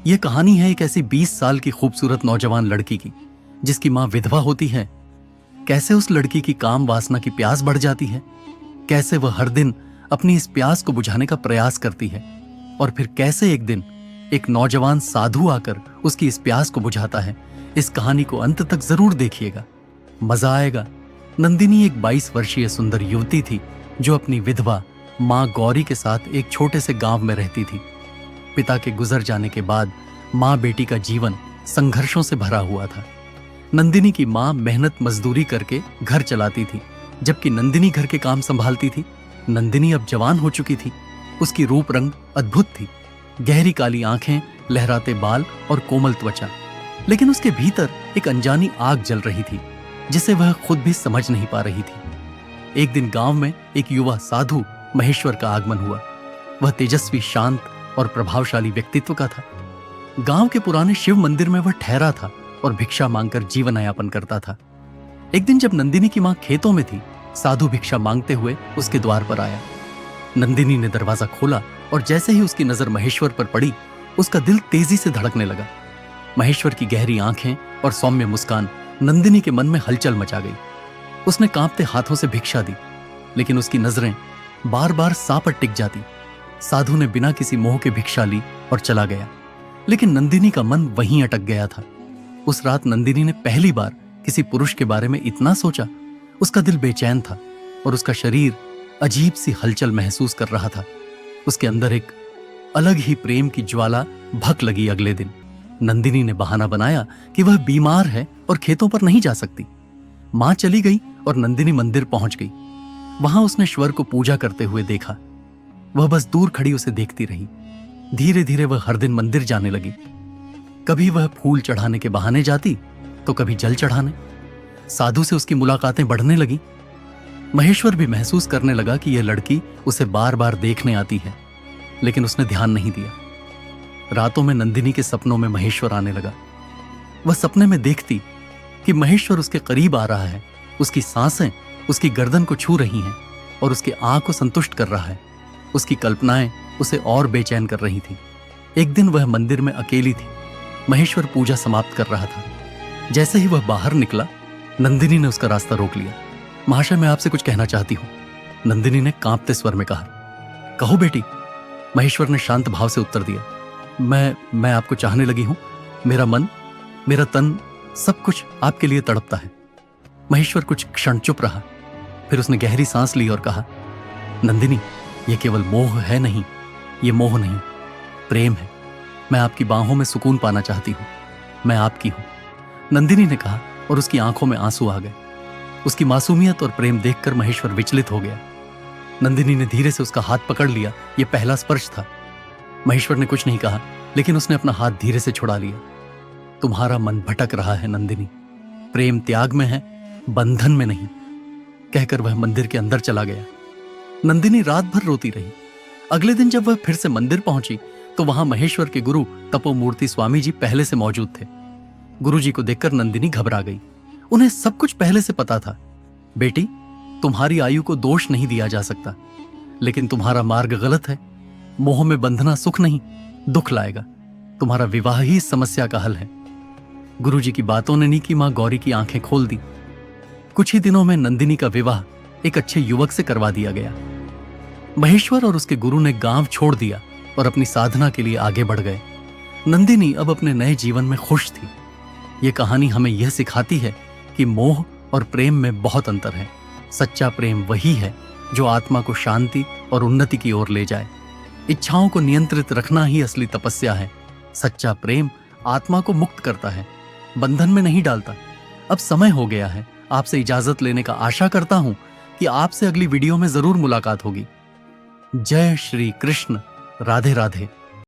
यह कहानी है एक ऐसी 20 साल की खूबसूरत नौजवान लड़की की जिसकी मां विधवा होती है। कैसे उस लड़की की काम वासना की प्यास बढ़ जाती है, कैसे वह हर दिन अपनी इस प्यास को बुझाने का प्रयास करती है, और फिर कैसे एक दिन एक नौजवान साधु आकर उसकी इस प्यास को बुझाता है। इस कहानी को अंत तक जरूर देखिएगा, मजा आएगा। नंदिनी एक 22 वर्षीय सुंदर युवती थी जो अपनी विधवा मां गौरी के साथ एक छोटे से गांव में रहती थी। पिता के गुजर जाने के बाद मां बेटी का जीवन संघर्षों से भरा हुआ था। नंदिनी की मां मेहनत मजदूरी करके घर चलाती थी, जबकि नंदिनी घर के काम संभालती थी। नंदिनी अब जवान हो चुकी थी। उसकी रूप रंग अद्भुत थी, गहरी काली आंखें, लहराते बाल और कोमल त्वचा। लेकिन उसके भीतर एक अनजानी आग जल रही थी जिसे वह खुद भी समझ नहीं पा रही थी। एक दिन गांव में एक युवा साधु महेश्वर का आगमन हुआ। वह तेजस्वी, शांत और प्रभावशाली व्यक्तित्व का था। गांव के पुराने शिव मंदिर में वह ठहरा था और भिक्षा मांगकर जीवन यापन करता था। एक दिन जब नंदिनी की मां खेतों में थी, साधु भिक्षा मांगते हुए उसके द्वार पर आया। नंदिनी ने दरवाजा खोला और जैसे ही उसकी नजर महेश्वर पर पड़ी, उसका दिल तेजी से धड़कने लगा। महेश्वर की गहरी आंखें और सौम्य मुस्कान नंदिनी के मन में हलचल मचा गई। उसने कांपते हाथों से भिक्षा दी, लेकिन उसकी नजरें बार बार सांप पर टिक जाती। साधु ने बिना किसी मोह के भिक्षा ली और चला गया, लेकिन नंदिनी का मन वहीं अटक गया था। उस रात नंदिनी ने पहली बार किसी पुरुष के बारे में इतना सोचा। उसका दिल बेचैन था और उसका शरीर अजीब सी हलचल महसूस कर रहा था। उसके अंदर एक अलग ही प्रेम की ज्वाला भक लगी। अगले दिन नंदिनी ने बहाना बनाया कि वह बीमार है और खेतों पर नहीं जा सकती। मां चली गई और नंदिनी मंदिर पहुंच गई। वहां उसने श्वर को पूजा करते हुए देखा। वह बस दूर खड़ी उसे देखती रही। धीरे धीरे वह हर दिन मंदिर जाने लगी। कभी वह फूल चढ़ाने के बहाने जाती तो कभी जल चढ़ाने। साधु से उसकी मुलाकातें बढ़ने लगी। महेश्वर भी महसूस करने लगा कि यह लड़की उसे बार बार देखने आती है, लेकिन उसने ध्यान नहीं दिया। रातों में नंदिनी के सपनों में महेश्वर आने लगा। वह सपने में देखती कि महेश्वर उसके करीब आ रहा है, उसकी सांसें उसकी गर्दन को छू रही हैं और उसकी आंख को संतुष्ट कर रहा है। उसकी कल्पनाएं उसे और बेचैन कर रही थी। एक दिन वह मंदिर में अकेली थी। महेश्वर पूजा समाप्त कर रहा था। जैसे ही वह बाहर निकला, नंदिनी ने उसका रास्ता रोक लिया। महाशय, मैं आपसे कुछ कहना चाहती हूं, नंदिनी ने कांपते स्वर में कहा। कहो बेटी, महेश्वर ने शांत भाव से उत्तर दिया। मैं आपको चाहने लगी हूं। मेरा मन, मेरा तन, सब कुछ आपके लिए तड़पता है। महेश्वर कुछ क्षण चुप रहा, फिर उसने गहरी सांस ली और कहा, नंदिनी, यह केवल मोह है नहीं, यह मोह नहीं, प्रेम है। मैं आपकी बाहों में सुकून पाना चाहती हूं। मैं आपकी हूं, नंदिनी ने कहा, और उसकी आंखों में आंसू आ गए। उसकी मासूमियत और प्रेम देखकर महेश्वर विचलित हो गया। नंदिनी ने धीरे से उसका हाथ पकड़ लिया। यह पहला स्पर्श था। महेश्वर ने कुछ नहीं कहा, लेकिन उसने अपना हाथ धीरे से छुड़ा लिया। तुम्हारा मन भटक रहा है नंदिनी, प्रेम त्याग में है, बंधन में नहीं, कहकर वह मंदिर के अंदर चला गया। नंदिनी रात भर रोती रही। अगले दिन जब वह फिर से मंदिर पहुंची तो वहां महेश्वर के गुरु तपोमूर्ति स्वामी जी पहले से मौजूद थे। गुरु जी को देखकर नंदिनी घबरा गई। उन्हें सब कुछ पहले से पता था। बेटी, तुम्हारी आयु को दोष नहीं दिया जा सकता, लेकिन तुम्हारा मार्ग गलत है। मोह में बंधना सुख नहीं, दुख लाएगा। तुम्हारा विवाह ही इस समस्या का हल है। गुरु जी की बातों ने नीकी मां गौरी की आंखें खोल दी। कुछ ही दिनों में नंदिनी का विवाह एक अच्छे युवक से करवा दिया गया। महेश्वर और उसके गुरु ने गांव छोड़ दिया और अपनी साधना के लिए आगे बढ़ गए। नंदिनी अब अपने नए जीवन में खुश थी। यह कहानी हमें यह सिखाती है कि मोह और प्रेम में बहुत अंतर है। सच्चा प्रेम वही है जो आत्मा को शांति और उन्नति की ओर ले जाए। इच्छाओं को नियंत्रित रखना ही असली तपस्या है। सच्चा प्रेम आत्मा को मुक्त करता है, बंधन में नहीं डालता। अब समय हो गया है आपसे इजाजत लेने का। आशा करता हूं कि आपसे अगली वीडियो में जरूर मुलाकात होगी। जय श्री कृष्ण। राधे राधे।